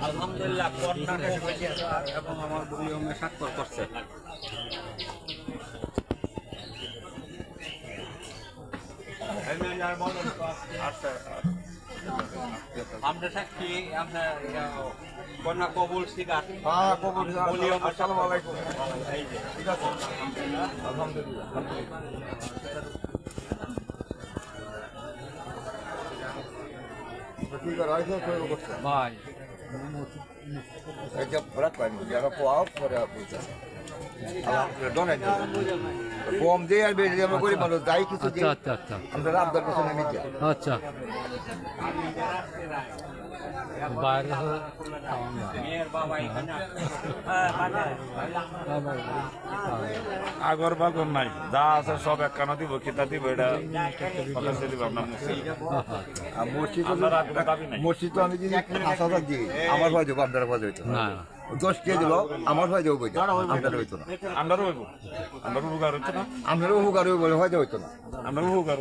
আলহামদুলিল্লাহ এবং আমার দুনিয়মে স্বাক্ষর করছে। আমরা সাক্ষী আমরা কন্যা কবুল শিকার কবুল আসসালামু আলাইকুম। ঠিক আছে আলহামদুলিল্লাহ। কি করা হয়েছে করছে ভাই এটা ভরাট পাইনি যারা পোয়াও পরে বুঝতে কম দিয়ে আর বেশি আমরা করি মানুষ যাই কিছু দিয়ে আমরা আপনার পেছনে নিতে আচ্ছা বাইরে আগর বাগর নাই যা আছে সব একখানা দিব কিতা দিব এটা দিব আপনার মসজিদ তো আমি যদি 5,000 দিই আমার ভয় দেবো আপনারা ভয় হইতো না 10 কে দিল আমার ভয় দেবো বইটা আপনারা হইতো না আমরাও হইব আমরাও উপকার হচ্ছে না আপনারও উপকার হইব বলে ভয় হইতো না আমরাও উপকার